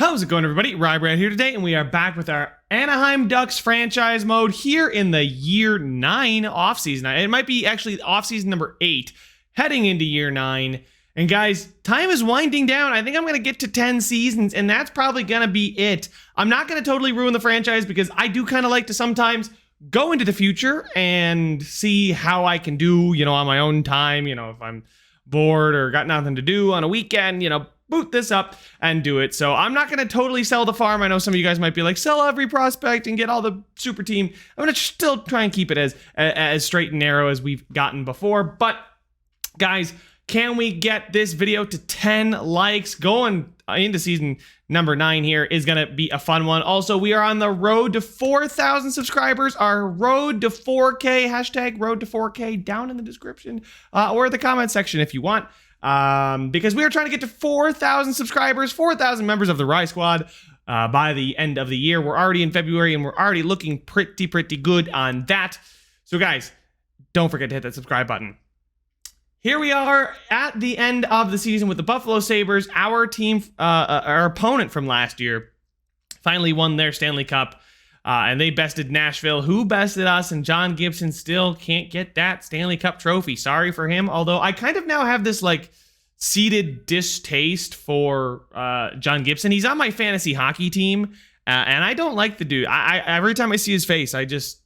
How's it going, everybody? RyeSquad here today, and we are back with our Anaheim Ducks franchise mode here in the year 9 offseason. It might be actually offseason number 8, heading into year 9. And guys, time is winding down. I think I'm going to get to 10 seasons, and that's probably going to be it. I'm not going to totally ruin the franchise because I do kind of like to sometimes go into the future and see how I can do, on my own time. If I'm bored or got nothing to do on a weekend, boot this up and do it. So I'm not going to totally sell the farm. I know some of you guys might be like, sell every prospect and get all the super team. I'm going to still try and keep it as straight and narrow as we've gotten before. But guys, can we get this video to 10 likes? Going into season number 9 here is going to be a fun one. Also, we are on the road to 4,000 subscribers. Our road to 4K, hashtag road to 4K, down in the description or the comment section if you want. Because we are trying to get to 4,000 subscribers, 4,000 members of the RyeSquad by the end of the year. We're already in February and we're already looking pretty good on that. So guys, don't forget to hit that subscribe button. Here we are at the end of the season with the Buffalo Sabres. Our team, our opponent from last year, finally won their Stanley Cup. And they bested Nashville, who bested us, and John Gibson still can't get that Stanley Cup trophy. Sorry for him, although I kind of now have this, seated distaste for John Gibson. He's on my fantasy hockey team, and I don't like the dude. Every time I see his face, I just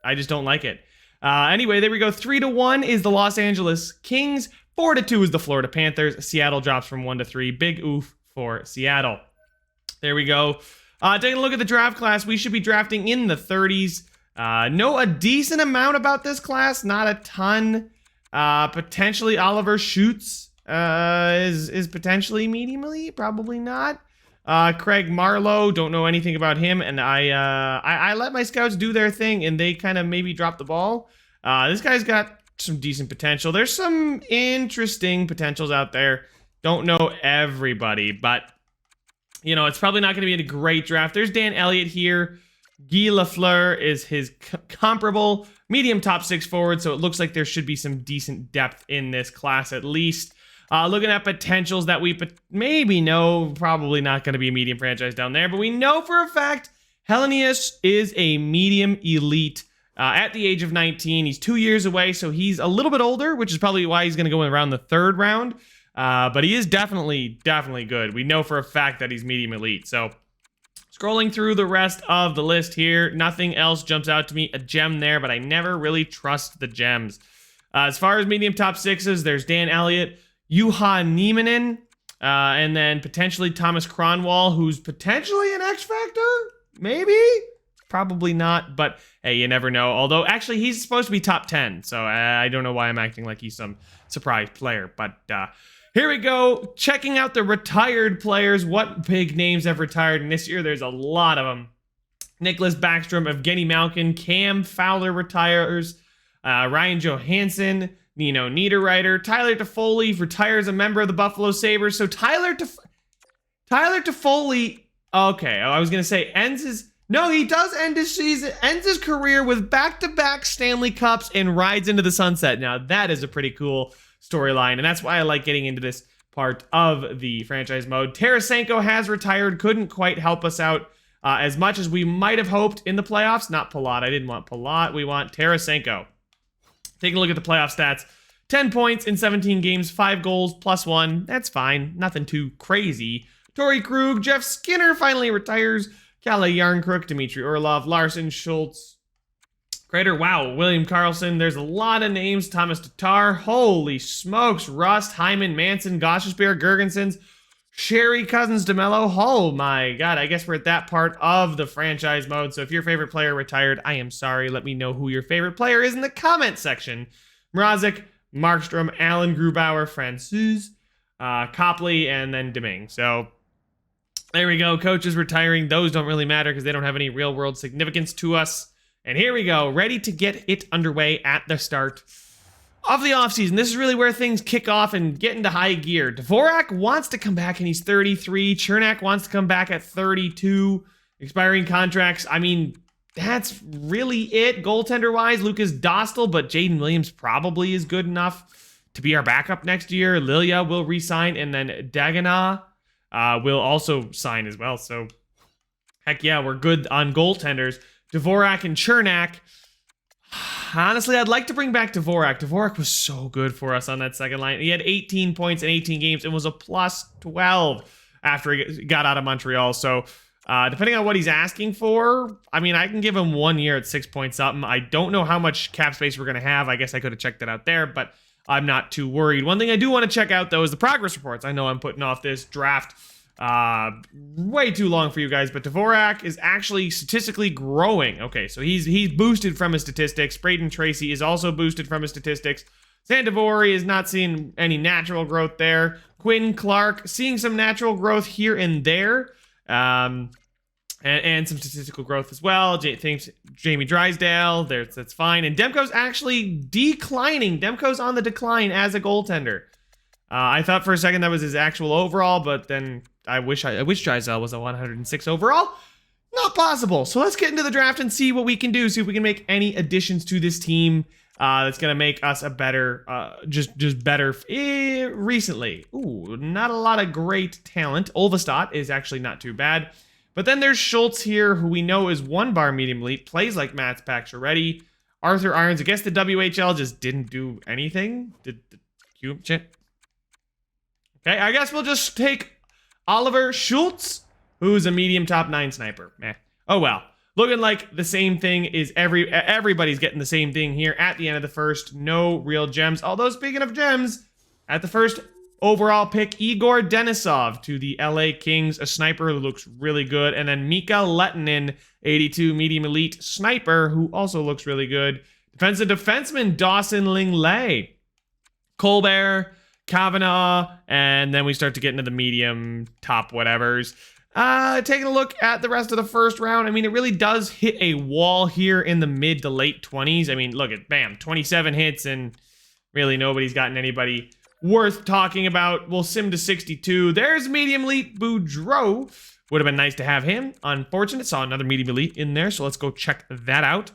don't like it. Anyway, there we go. 3-1 is the Los Angeles Kings. 4-2 is the Florida Panthers. Seattle drops from 1-3. Big oof for Seattle. There we go. Taking a look at the draft class, we should be drafting in the 30s. Know a decent amount about this class, not a ton. Potentially Oliver Schutz is potentially medium elite, probably not. Craig Marlowe, don't know anything about him, and I let my scouts do their thing, and they kind of maybe dropped the ball. This guy's got some decent potential. There's some interesting potentials out there. Don't know everybody, but it's probably not going to be a great draft. There's Dan Elliott here. Guy Lafleur is his comparable medium top 6 forward, so it looks like there should be some decent depth in this class at least. Looking at potentials that we maybe know, probably not going to be a medium franchise down there, but we know for a fact Hellenius is a medium elite at the age of 19. He's 2 years away, so he's a little bit older, which is probably why he's going to go around the 3rd round. But he is definitely good. We know for a fact that he's medium elite. So scrolling through the rest of the list here, nothing else jumps out to me. A gem there, but I never really trust the gems. As far as medium top 6s, there's Dan Elliott, Juha Nieminen, and then potentially Thomas Cronwall, who's potentially an X Factor? Maybe? Probably not, but hey, you never know. Although, actually, he's supposed to be top 10, so I don't know why I'm acting like he's some surprise player. But here we go, checking out the retired players. What big names have retired? And this year, there's a lot of them. Nicholas Backstrom, Evgeny Malkin, Cam Fowler retires, Ryan Johansson, Nino Niederreiter, Tyler Toffoli retires a member of the Buffalo Sabres. So Tyler Toffoli, okay, I was going to say he does end his season, ends his career with back-to-back Stanley Cups and rides into the sunset. Now, that is a pretty cool storyline, and that's why I like getting into this part of the franchise mode. Tarasenko has retired, couldn't quite help us out as much as we might have hoped in the playoffs. Not Palat, I didn't want Palat, we want Tarasenko. Taking a look at the playoff stats. 10 points in 17 games, 5 goals, +1. That's fine. Nothing too crazy. Torrey Krug, Jeff Skinner finally retires. Kalle Yarncrook, Dmitry Orlov, Larson, Schultz, Crater. Wow, William Karlsson. There's a lot of names. Thomas Tatar. Holy smokes. Rust, Hyman, Manson, Gostisbehere, Gergensons, Sherry, Cousins, DeMello. Oh my God. I guess we're at that part of the franchise mode. So if your favorite player retired, I am sorry. Let me know who your favorite player is in the comment section. Mrazek, Markstrom, Allen, Grubauer, Francouz, Copley, and then Deming. So there we go. Coaches retiring. Those don't really matter because they don't have any real world significance to us. And here we go. Ready to get it underway at the start of the offseason. This is really where things kick off and get into high gear. Dvorak wants to come back and he's 33. Chernak wants to come back at 32. Expiring contracts. I mean, that's really it goaltender-wise. Lucas Dostal, but Jaden Williams probably is good enough to be our backup next year. Lilia will re-sign, and then Dagana will also sign as well. So, heck yeah, we're good on goaltenders. Dvorak and Chernak. Honestly, I'd like to bring back Dvorak. Dvorak was so good for us on that second line. He had 18 points in 18 games and was a plus 12 after he got out of Montreal. So, depending on what he's asking for, I mean, I can give him 1 year at 6 point something. I don't know how much cap space we're going to have. I guess I could have checked it out there, but I'm not too worried. One thing I do want to check out, though, is the progress reports. I know I'm putting off this draft way too long for you guys, but Dvorak is actually statistically growing. Okay, so he's boosted from his statistics. Braden Tracy is also boosted from his statistics. Sandivori is not seeing any natural growth there. Quinn Clark seeing some natural growth here and there, and some statistical growth as well. Jamie Drysdale, that's fine. And Demko's actually declining. Demko's on the decline as a goaltender. I thought for a second that was his actual overall, but then I wish Drysdale was a 106 overall. Not possible. So let's get into the draft and see what we can do. See if we can make any additions to this team that's gonna make us a better, just better recently. Ooh, not a lot of great talent. Olvestad is actually not too bad. But then there's Schultz here, who we know is 1-bar medium elite, plays like Mats Pacioretty. Arthur Irons, I guess the WHL just didn't do anything. Did the cube chip? Okay, I guess we'll just take Oliver Schultz, who's a medium top 9 sniper. Oh well. Looking like the same thing is everybody's getting the same thing here at the end of the first. No real gems. Although speaking of gems, at the first overall pick, Igor Denisov to the LA Kings, a sniper who looks really good. And then Mika Lettinen, 82 medium elite sniper, who also looks really good. Defensive defenseman Dawson Lingley, Colbert, Kavanaugh, and then we start to get into the medium top whatevers. Taking a look at the rest of the first round, I mean, it really does hit a wall here in the mid to late 20s. I mean, look at, bam, 27 hits, and really nobody's gotten anybody worth talking about. We'll sim to 62. There's medium elite Boudreau. Would have been nice to have him. Unfortunate. Saw another medium elite in there, so let's go check that out.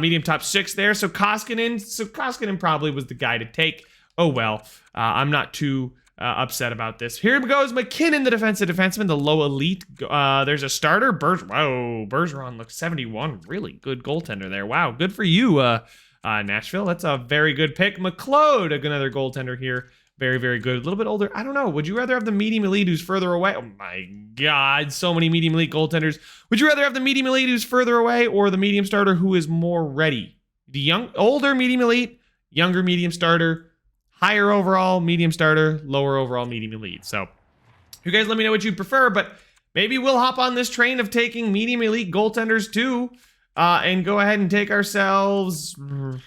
Medium top 6 there. So Koskinen probably was the guy to take. Oh well. I'm not too upset about this. Here goes McKinnon, the defensive defenseman, the low elite. There's a starter. Bergeron looks 71. Really good goaltender there. Wow, good for you, Nashville. That's a very good pick. McLeod, another goaltender here. Very, very good. A little bit older. I don't know. Would you rather have the medium elite who's further away? Oh my God, so many medium elite goaltenders. Would you rather have the medium elite who's further away or the medium starter who is more ready? The older medium elite, younger medium starter, higher overall medium starter, lower overall medium elite. So you guys let me know what you'd prefer, but maybe we'll hop on this train of taking medium elite goaltenders too, and go ahead and take ourselves,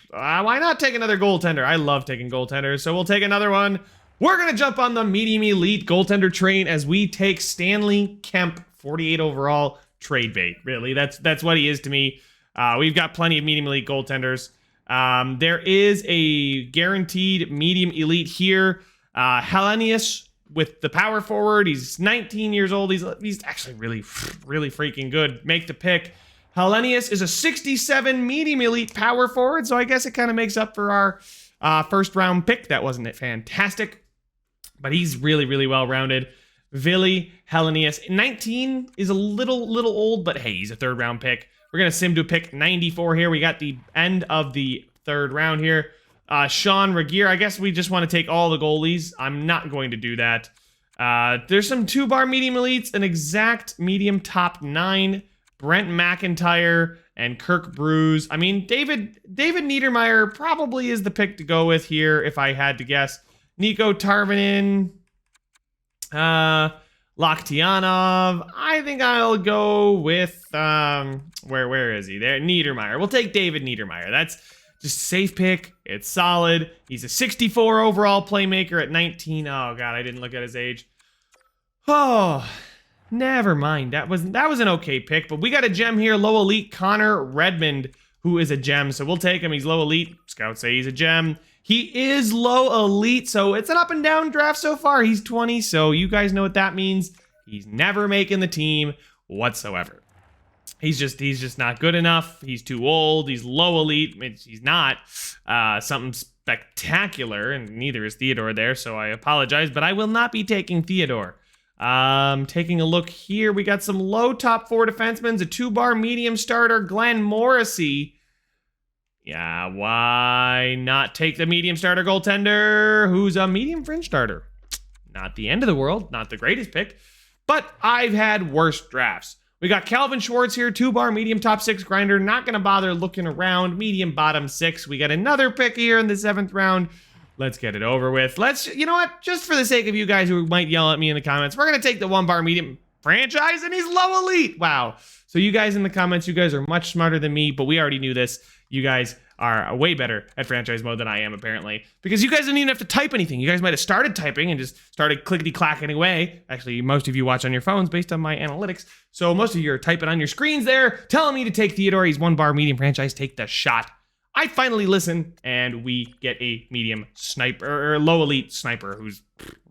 why not take another goaltender? I love taking goaltenders, so we'll take another one. We're going to jump on the medium elite goaltender train as we take Stanley Kemp, 48 overall, trade bait. Really, that's what he is to me. We've got plenty of medium elite goaltenders. There is a guaranteed medium elite here. Hellenius with the power forward. He's 19 years old. He's actually really freaking good. Make the pick. Hellenius is a 67 medium elite power forward, so I guess it kind of makes up for our first round pick. That wasn't it fantastic, but he's really well rounded. Ville Hellenius, 19 is a little old, but hey, he's a third round pick. We're going to sim to pick 94 here. We got the end of the third round here. Sean Regier, I guess we just want to take all the goalies. I'm not going to do that. There's some 2-bar medium elites, an exact medium top 9, Brent McIntyre and Kirk Bruce. I mean, David Niedermeyer probably is the pick to go with here if I had to guess. Nico Tarvinen, Lakhtianov. I think I'll go with where is he? There, Niedermeyer. We'll take David Niedermeyer. That's just a safe pick. It's solid. He's a 64 overall playmaker at 19. Oh god, I didn't look at his age. Oh, never mind. That was an okay pick, but we got a gem here. Low elite Connor Redmond, who is a gem. So we'll take him. He's low elite. Scouts say he's a gem. He is low elite, so it's an up and down draft so far. He's 20, so you guys know what that means. He's never making the team whatsoever. He's just not good enough. He's too old. He's low elite. He's not something spectacular, and neither is Theodore there, so I apologize, but I will not be taking Theodore. Taking a look here, we got some low top 4 defensemen, a 2-bar medium starter, Glenn Morrissey. Yeah, why not take the medium starter goaltender who's a medium fringe starter? Not the end of the world, not the greatest pick, but I've had worse drafts. We got Calvin Schwartz here, 2-bar medium top 6 grinder, not going to bother looking around, medium bottom 6. We got another pick here in the 7th round. Let's get it over with. You know what? Just for the sake of you guys who might yell at me in the comments, we're going to take the 1-bar medium franchise, and he's low elite. Wow. So you guys in the comments, you guys are much smarter than me, but we already knew this. You guys are way better at franchise mode than I am, apparently, because you guys didn't even have to type anything. You guys might have started typing and just started clickety-clacking away. Actually, most of you watch on your phones based on my analytics, so most of you are typing on your screens there, telling me to take Theodore. He's 1-bar medium franchise. Take the shot. I finally listen, and we get a medium sniper, or low elite sniper, who's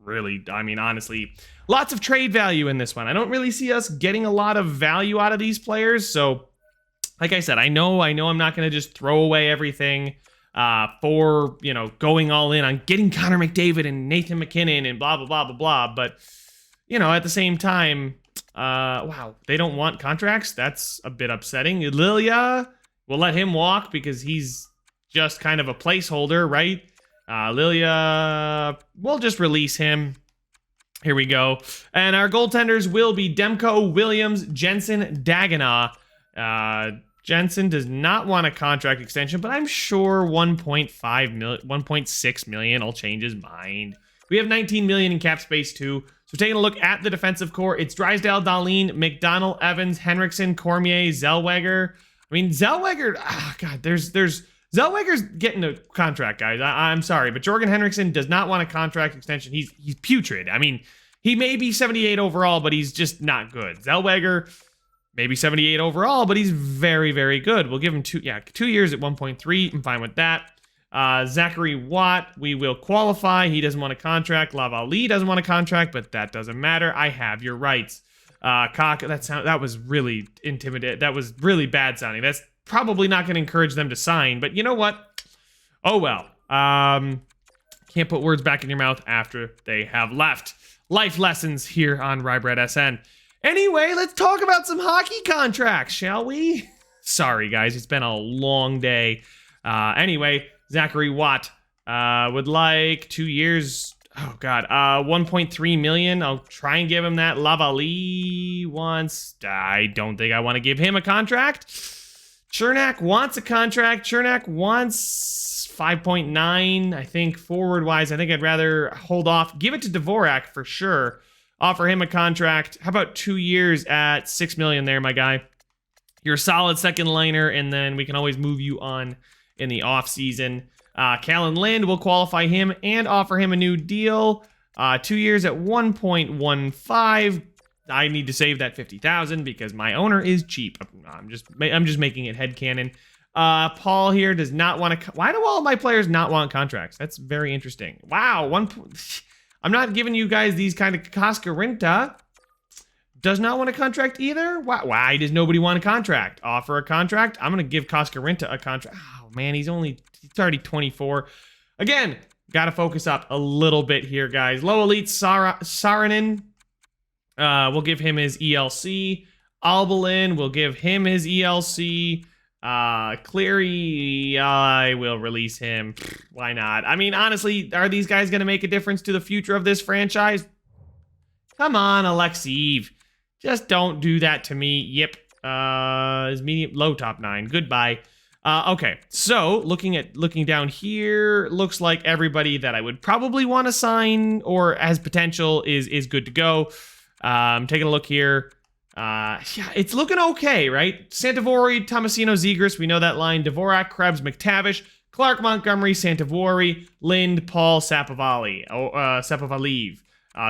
really, I mean, honestly, lots of trade value in this one. I don't really see us getting a lot of value out of these players, so like I said, I know I'm not going to just throw away everything for, going all in on getting Connor McDavid and Nathan McKinnon and blah, blah, blah, blah, blah. But, at the same time, wow, they don't want contracts. That's a bit upsetting. Lilia, we'll let him walk because he's just kind of a placeholder, right? Lilia, we'll just release him. Here we go. And our goaltenders will be Demko, Williams, Jensen, Dagenau. Jensen does not want a contract extension, but I'm sure 1.6 million will change his mind. We have 19 million in cap space too. So taking a look at the defensive core, it's Drysdale, Dahlin, McDonald, Evans, Henriksen, Cormier, Zellweger. I mean, Zellweger, God, there's Zellweger's getting a contract, guys. I'm sorry, but Jorgen Henriksen does not want a contract extension. He's putrid. I mean, he may be 78 overall, but he's just not good. Zellweger, maybe 78 overall, but he's very, very good. We'll give him 2 years at 1.3. I'm fine with that. Zachary Watt, we will qualify. He doesn't want a contract. Lavalley doesn't want a contract, but that doesn't matter. I have your rights. That was really intimidating. That was really bad sounding. That's probably not going to encourage them to sign, but you know what? Oh well. Can't put words back in your mouth after they have left. Life lessons here on Rybread SN. Anyway, let's talk about some hockey contracts, shall we? Sorry, guys. It's been a long day. Anyway, Zachary Watt would like 2 years. Oh, God. 1.3 million. I'll try and give him that. Lavalley wants... I don't think I want to give him a contract. Chernak wants a contract. Chernak wants 5.9. I think forward-wise, I think I'd rather hold off. Give it to Dvorak for sure. Offer him a contract. How about 2 years at 6 million there, my guy? You're a solid second liner, and then we can always move you on in the offseason. Callan Lind will qualify him and offer him a new deal. 2 years at 1.15. I need to save that 50,000 because my owner is cheap. I'm just making it headcanon. Paul here does not want to. Why do all of my players not want contracts? That's very interesting. Wow, I'm not giving you guys these kind of Koskarinta. Does not want a contract either? Why does nobody want a contract? Offer a contract? I'm going to give Koskarinta a contract. Oh, man, he's already 24. Again, got to focus up a little bit here, guys. Low elite Saarinen. We'll give him his ELC. Albalin, we'll give him his ELC. Cleary, I will release him. Why not? I mean, honestly, are these guys going to make a difference to the future of this franchise? Come on, Alexeev. Just don't do that to me. Yep. Is medium low top 9. Goodbye. Okay. So, looking down here, looks like everybody that I would probably want to sign or has potential is good to go. Taking a look here. Yeah, it's looking okay, right? Santavori, Tomasino, Zegras, we know that line. Dvorak, Krebs, McTavish, Clark, Montgomery, Santavori, Lind, Paul, Sapovaliv,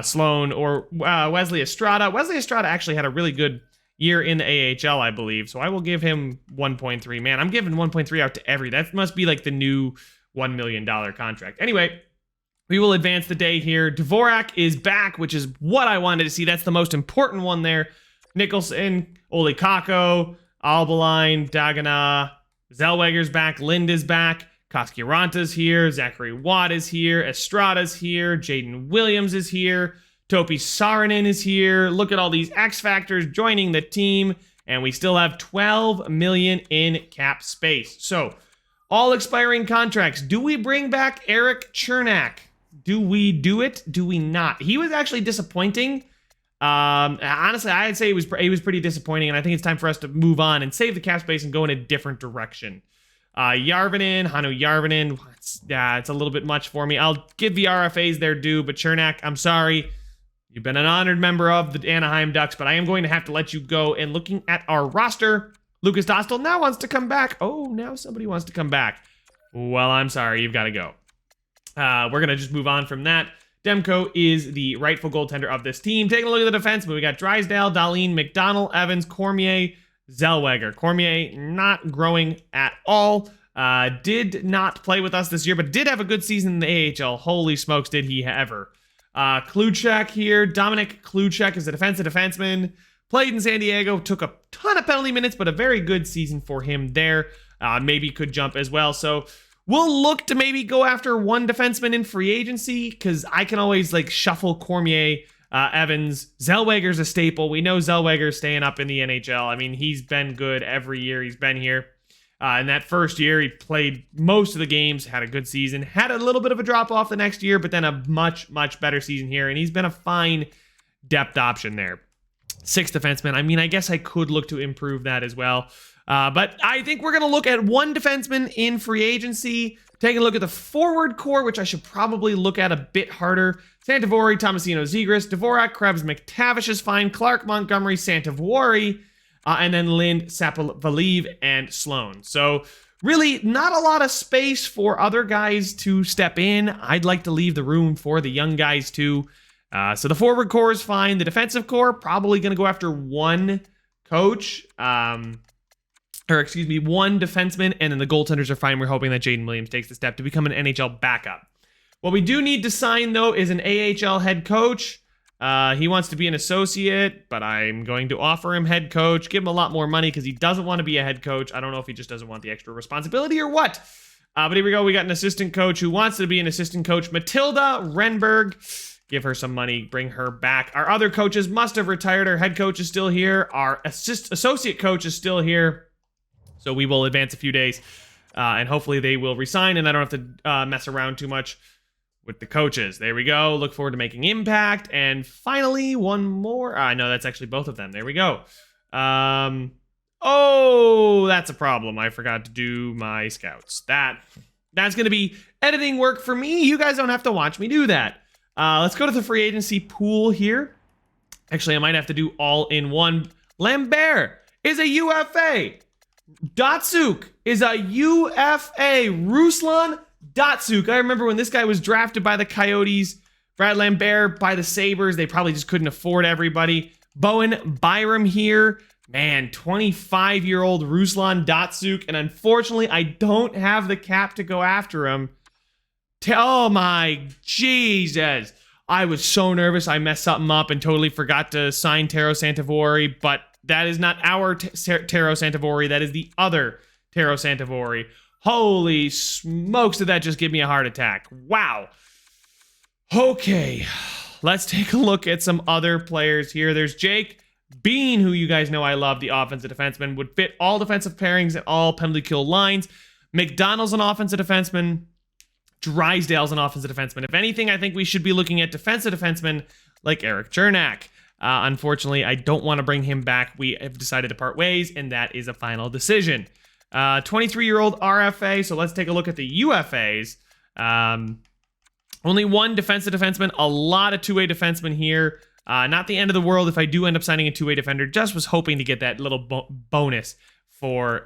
Sloan, or Wesley Estrada. Wesley Estrada actually had a really good year in the AHL, I believe, so I will give him 1.3. Man, I'm giving 1.3 out to that must be like the new $1 million contract. Anyway, we will advance the day here. Dvorak is back, which is what I wanted to see. That's the most important one there. Nicholson, Ole Kakko, Albaline, Dagenau, Zellweger's back, Lind is back, Koskiranta's here, Zachary Watt is here, Estrada's here, Jaden Williams is here, Topi Saarinen is here. Look at all these X Factors joining the team. And we still have $12 million in cap space. So, all expiring contracts. Do we bring back Erik Cernak? Do we do it? Do we not? He was actually disappointing. Honestly, I'd say he was pretty disappointing, and I think it's time for us to move on and save the cap space and go in a different direction. Hannu Järvinen, it's a little bit much for me. I'll give the RFAs their due, but Cernak, I'm sorry. You've been an honored member of the Anaheim Ducks, but I am going to have to let you go. And looking at our roster, Lucas Dostal now wants to come back. Oh, now somebody wants to come back. Well, I'm sorry. You've got to go. We're going to just move on from that. Demko is the rightful goaltender of this team. Taking a look at the defense, but we got Drysdale, Dahlin, McDonald, Evans, Cormier, Zellweger. Cormier not growing at all. Did not play with us this year, but did have a good season in the AHL. Holy smokes, did he ever. Kluchek here. Dominic Kluchek is a defensive defenseman. Played in San Diego. Took a ton of penalty minutes, but a very good season for him there. Maybe could jump as well. So we'll look to maybe go after one defenseman in free agency, because I can always like shuffle Cormier, Evans. Zellweger's a staple. We know Zellweger's staying up in the NHL. I mean, he's been good every year he's been here. In that first year, he played most of the games, had a good season, had a little bit of a drop off the next year, but then a much, much better season here, and he's been a fine depth option there. 6th defenseman. I mean, I guess I could look to improve that as well. But I think we're going to look at one defenseman in free agency. Take a look at the forward core, which I should probably look at a bit harder. Santavori, Tomasino, Zegras, Dvorak, Krebs, McTavish is fine. Clark, Montgomery, Santavori, and then Lind, Sapovaliv, and Sloan. So really not a lot of space for other guys to step in. I'd like to leave the room for the young guys too. So the forward core is fine. The defensive core, probably going to go after one coach. One defenseman, and then the goaltenders are fine. We're hoping that Jaden Williams takes the step to become an NHL backup. What we do need to sign, though, is an AHL head coach. He wants to be an associate, but I'm going to offer him head coach, give him a lot more money because he doesn't want to be a head coach. I don't know if he just doesn't want the extra responsibility or what. But here we go. We got an assistant coach who wants to be an assistant coach. Matilda Renberg. Give her some money, bring her back. Our other coaches must have retired. Our head coach is still here. Our associate coach is still here. So we will advance a few days, and hopefully they will resign, and I don't have to mess around too much with the coaches. There we go. Look forward to making impact. And finally, one more. No, that's actually both of them. There we go. Oh, that's a problem. I forgot to do my scouts. That's going to be editing work for me. You guys don't have to watch me do that. Let's go to the free agency pool here. Actually, I might have to do all in one. Lambert is a UFA. Datsuk is a UFA. Ruslan Datsuk. I remember when this guy was drafted by the Coyotes. Brad Lambert by the Sabres. They probably just couldn't afford everybody. Bowen Byram here. Man, 25-year-old Ruslan Datsuk. And unfortunately, I don't have the cap to go after him. Oh my Jesus. I was so nervous. I messed something up and totally forgot to sign Taro Santavori, but that is not our Taro Santavori. That is the other Taro Santavori. Holy smokes, did that just give me a heart attack. Wow. Okay, let's take a look at some other players here. There's Jake Bean, who you guys know I love, the offensive defenseman. Would fit all defensive pairings and all penalty kill lines. McDonald's an offensive defenseman. Drysdale's an offensive defenseman. If anything, I think we should be looking at defensive defensemen like Erik Cernak. Unfortunately, I don't want to bring him back. We have decided to part ways, and that is a final decision. 23-year-old RFA, so let's take a look at the UFAs. Only one defensive defenseman, a lot of two-way defensemen here. Not the end of the world if I do end up signing a two-way defender. Just was hoping to get that little bonus for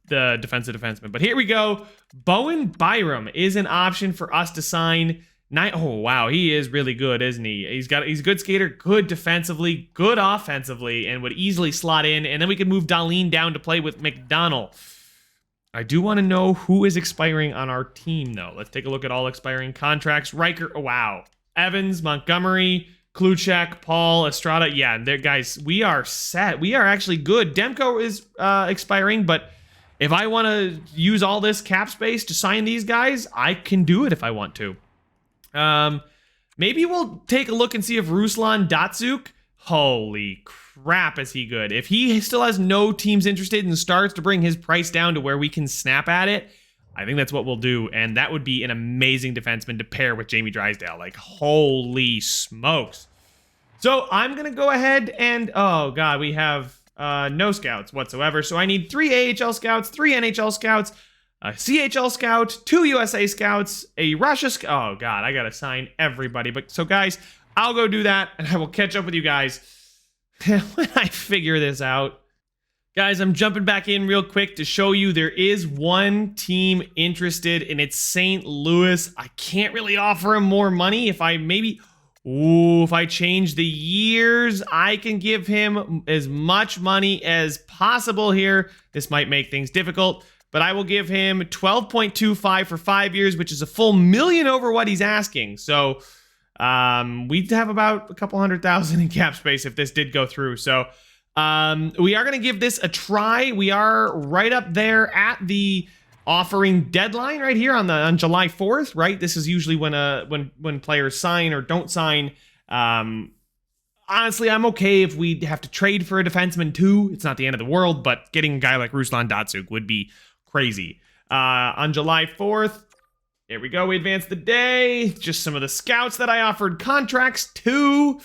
the defensive defenseman. But here we go. Bowen Byram is an option for us to sign. Oh, wow. He is really good, isn't he? He's a good skater, good defensively, good offensively, and would easily slot in. And then we could move Dahlin down to play with McDonald. I do want to know who is expiring on our team, though. Let's take a look at all expiring contracts. Riker, oh, wow. Evans, Montgomery, Kluchek, Paul, Estrada. Yeah, guys, we are set. We are actually good. Demko is expiring, but if I want to use all this cap space to sign these guys, I can do it if I want to. Maybe we'll take a look and see if Ruslan Datsuk, holy crap, is he good? If he still has no teams interested and starts to bring his price down to where we can snap at it, I think that's what we'll do, and that would be an amazing defenseman to pair with Jamie Drysdale. Like, holy smokes. So I'm going to go ahead and, oh god, we have no scouts whatsoever. So I need 3 AHL scouts, 3 NHL scouts, a CHL scout, 2 USA scouts, a Russia scout. Oh god, I got to sign everybody. But so guys, I'll go do that, and I will catch up with you guys when I figure this out. Guys, I'm jumping back in real quick to show you there is one team interested, and it's St. Louis. I can't really offer him more money. If I maybe, if I change the years, I can give him as much money as possible here. This might make things difficult, but I will give him 12.25 for 5 years, which is a full million over what he's asking. So we'd have about a couple $100,000 in cap space if this did go through. So we are going to give this a try. We are right up there at the offering deadline right here on July 4th, right? This is usually when players sign or don't sign. Honestly, I'm okay if we have to trade for a defenseman too. It's not the end of the world, but getting a guy like Ruslan Datsuk would be crazy. On July 4th, here we go. We advance the day. Just some of the scouts that I offered contracts to.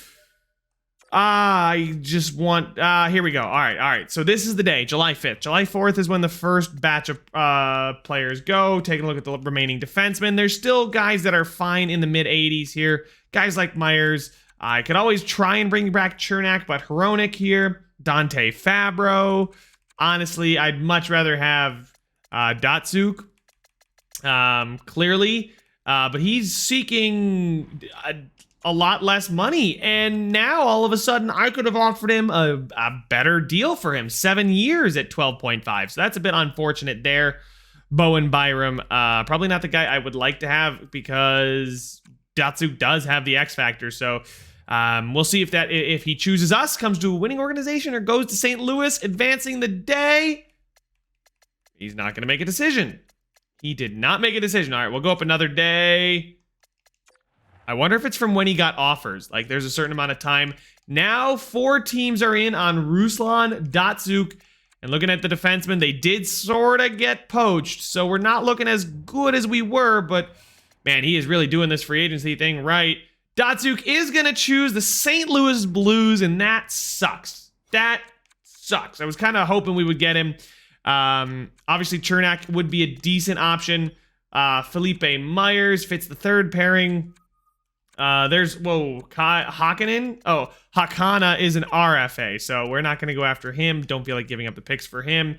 I just want, here we go. All right. So this is the day, July 5th. July 4th is when the first batch of players go. Taking a look at the remaining defensemen. There's still guys that are fine in the mid-80s here. Guys like Myers. I could always try and bring back Chernak, but Hronik here. Dante Fabro. Honestly, I'd much rather have Datsuk, clearly. But he's seeking a lot less money, and now all of a sudden I could have offered him a better deal for him. 7 years at 12.5, so that's a bit unfortunate there. Bowen Byram, probably not the guy I would like to have, because Datsuk does have the X factor. So we'll see if he chooses us, comes to a winning organization, or goes to St. Louis, advancing the day. He's not going to make a decision. He did not make a decision. All right, we'll go up another day. I wonder if it's from when he got offers. Like, there's a certain amount of time. Now 4 teams are in on Ruslan Datsuk. And looking at the defensemen, they did sort of get poached. So we're not looking as good as we were. But, man, he is really doing this free agency thing right. Datsuk is going to choose the St. Louis Blues, and that sucks. That sucks. I was kind of hoping we would get him. Obviously, Chernak would be a decent option. Felipe Myers fits the third pairing. There's, Hakkinen? Oh, Hakana is an RFA, so we're not going to go after him. Don't feel like giving up the picks for him.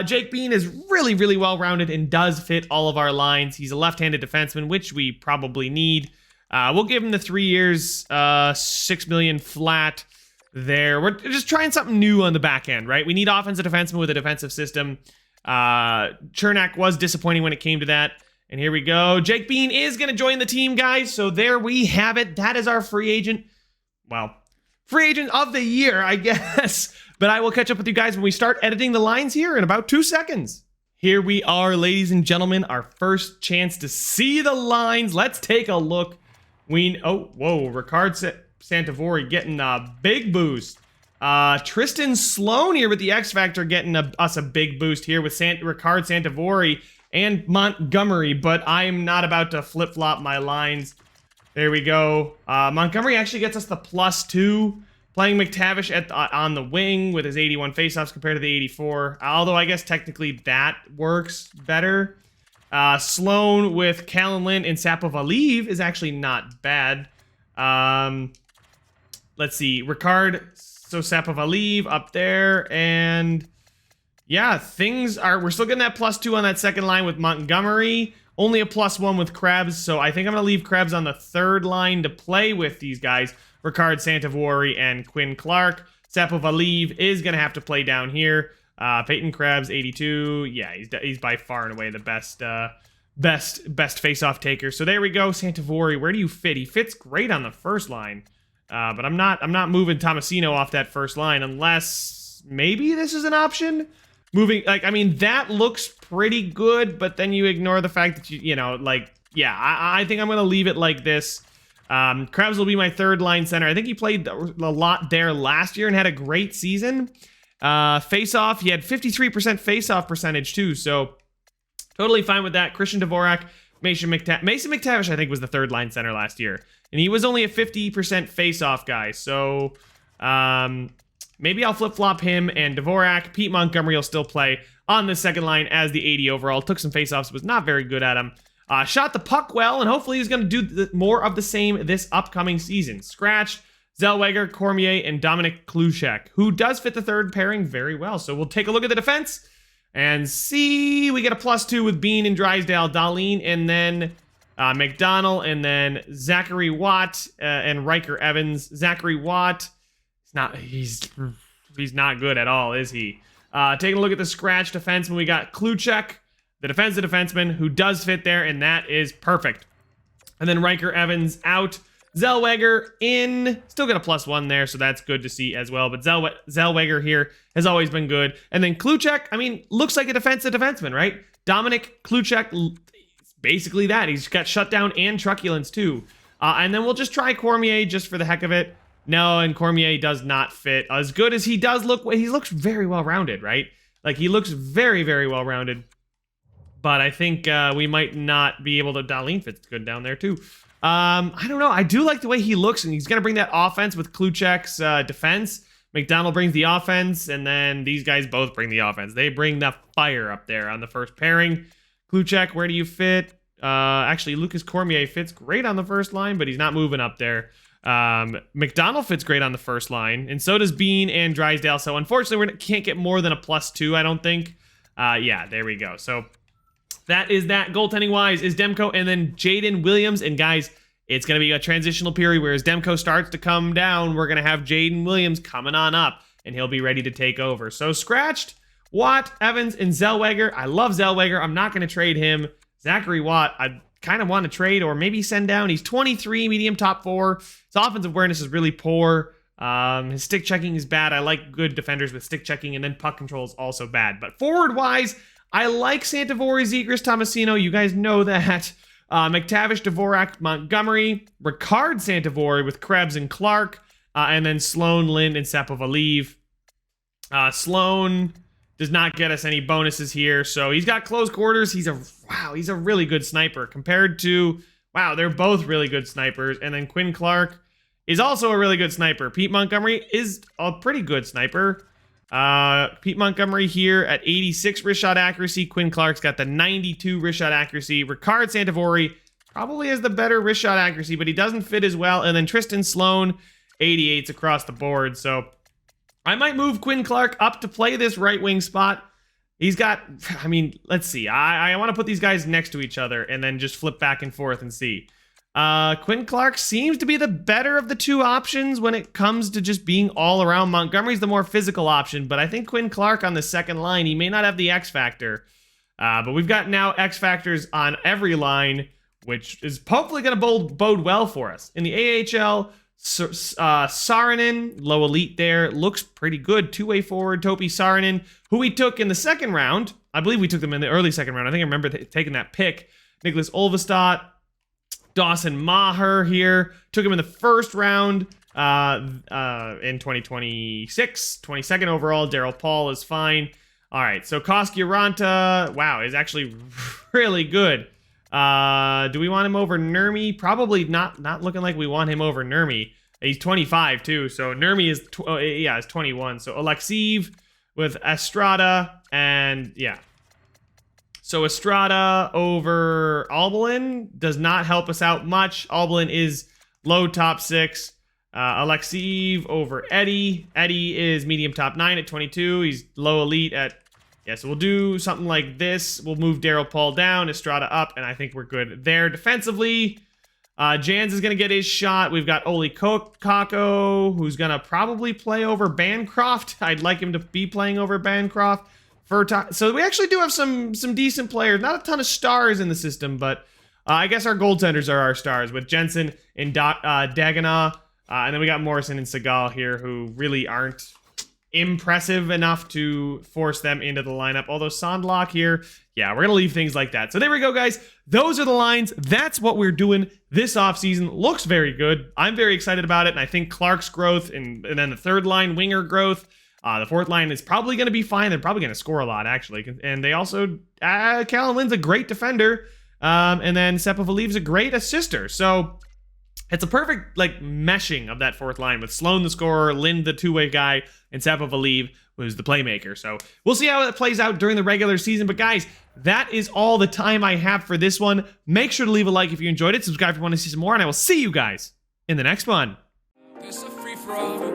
Jake Bean is really, really well-rounded and does fit all of our lines. He's a left-handed defenseman, which we probably need. We'll give him the 3 years, $6 million flat there. We're just trying something new on the back end, right? We need offensive defenseman with a defensive system. Chernak was disappointing when it came to that. And here we go. Jake Bean is going to join the team, guys. So there we have it. That is our free agent. Well, free agent of the year, I guess. But I will catch up with you guys when we start editing the lines here in about 2 seconds. Here we are, ladies and gentlemen. Our first chance to see the lines. Let's take a look. Ricard Santavori getting a big boost. Tristan Sloan here with the X Factor getting us a big boost here with Ricard Santavori and Montgomery, but I'm not about to flip-flop my lines. There we go. Montgomery actually gets us the +2, playing McTavish on the wing with his 81 faceoffs compared to the 84, although I guess technically that works better. Sloan with Callan Lynn and Sapovaliv is actually not bad. Let's see, Ricard, so Sapovaliv up there, and yeah, we're still getting that +2 on that second line with Montgomery. Only a +1 with Krebs, so I think I'm going to leave Krebs on the third line to play with these guys. Ricard Santavori and Quinn Clark. Sapovaliv is going to have to play down here. Peyton Krebs, 82. Yeah, he's by far and away the best face-off taker. So there we go. Santavori, where do you fit? He fits great on the first line. But I'm not moving Tomasino off that first line unless maybe this is an option. Moving, that looks pretty good, but then you ignore the fact that I think I'm going to leave it like this. Krebs will be my third line center. I think he played a lot there last year and had a great season. Face-off, he had 53% face-off percentage too, so totally fine with that. Christian Dvorak, Mason McTavish, I think, was the third line center last year, and he was only a 50% face-off guy, so maybe I'll flip-flop him and Dvorak. Pete Montgomery will still play on the second line as the 80 overall. Took some face-offs, was not very good at them. Shot the puck well, and hopefully he's going to do more of the same this upcoming season. Scratched Zellweger, Cormier, and Dominic Kluchek, who does fit the third pairing very well. So we'll take a look at the defense and see. We get a +2 with Bean and Drysdale, Dahlin, and then McDonald, and then Zachary Watt and Riker Evans. Zachary Watt, he's not good at all, is he? Taking a look at the scratch defenseman, we got Kluchek, the defensive defenseman, who does fit there, and that is perfect. And then Riker Evans out. Zellweger in. Still got a +1 there, so that's good to see as well. But Zellweger here has always been good. And then Kluchek, I mean, looks like a defensive defenseman, right? Dominic Kluchek, basically that. He's got shutdown and truculence too. And then we'll just try Cormier just for the heck of it. No, and Cormier does not fit as good as he does look. He looks very well-rounded, right? Like, he looks very, very well-rounded. But I think we might not be able to. Dahlin fits good down there too. I don't know. I do like the way he looks, and he's going to bring that offense with Kluchek's defense. McDonald brings the offense, and then these guys both bring the offense. They bring the fire up there on the first pairing. Kluchek, where do you fit? Actually, Lucas Cormier fits great on the first line, but he's not moving up there. McDonald fits great on the first line, and so does Bean and Drysdale. So unfortunately, we can't get more than a +2, I don't think. Yeah, there we go. So that is that. Goaltending-wise is Demko and then Jaden Williams. And guys, it's going to be a transitional period where as Demko starts to come down, we're going to have Jaden Williams coming on up, and he'll be ready to take over. So scratched, Watt, Evans, and Zellweger. I love Zellweger. I'm not going to trade him. Zachary Watt, I kind of want to trade or maybe send down. He's 23, medium top 4. His offensive awareness is really poor. His stick checking is bad. I like good defenders with stick checking, and then puck control is also bad. But forward-wise, I like Santivori, Zegras, Tomasino. You guys know that. McTavish, Dvorak, Montgomery, Ricard Santivori with Krebs and Clark, and then Sloan, Lind, and Sapovaliv. Sloan does not get us any bonuses here, so he's got close quarters. He's a really good sniper compared to, they're both really good snipers. And then Quinn Clark is also a really good sniper. Pete Montgomery is a pretty good sniper. Pete Montgomery here at 86 wrist shot accuracy. Quinn Clark's got the 92 wrist shot accuracy. Ricard Santivori probably has the better wrist shot accuracy, but he doesn't fit as well. And then Tristan Sloan, 88s across the board. So I might move Quinn Clark up to play this right wing spot. He's got, let's see. I want to put these guys next to each other and then just flip back and forth and see. Quinn Clark seems to be the better of the two options when it comes to just being all around. Montgomery's the more physical option, but I think Quinn Clark on the second line, he may not have the X factor. But we've got now X factors on every line, which is hopefully going to bode well for us. In the AHL, Saarinen, low elite there, looks pretty good. Two-way forward, Topi Saarinen, who we took in the second round. I believe we took them in the early second round. I think I remember taking that pick. Nicholas Olvestad, Dawson Maher here. Took him in the first round in 2026. 22nd overall. Daryl Paul is fine. All right, so Koski-Ranta, is actually really good. Do we want him over Nurmi? Probably not looking like we want him over Nurmi. He's 25 too, so Nurmi is is 21. So Alexeev with Estrada, and so Estrada over Albalin does not help us out much. Albalin is low top 6. Alexeev over Eddie. Eddie is medium top 9 at 22. He's low elite at, so we'll do something like this. We'll move Daryl Paul down, Estrada up, and I think we're good there. Defensively, Jans is going to get his shot. We've got Oli Kakko, who's going to probably play over Bancroft. I'd like him to be playing over Bancroft. So we actually do have some decent players. Not a ton of stars in the system, but I guess our goaltenders are our stars with Jensen and Daganah. And then we got Morrison and Seagal here, who really aren't impressive enough to force them into the lineup. Although Sondlock here, yeah, we're going to leave things like that. So there we go, guys. Those are the lines. That's what we're doing this offseason. Looks very good. I'm very excited about it, and I think Clark's growth and then the third line winger growth, the fourth line is probably going to be fine. They're probably going to score a lot, actually. And they also, Callan Lynn's a great defender, and then Seppa Valiv's a great assister. So it's a perfect meshing of that fourth line with Sloan the scorer, Lynn the two-way guy, and Seppa Valiv who's the playmaker. So we'll see how it plays out during the regular season. But guys, that is all the time I have for this one. Make sure to leave a like if you enjoyed it. Subscribe if you want to see some more, and I will see you guys in the next one. It's a free for all.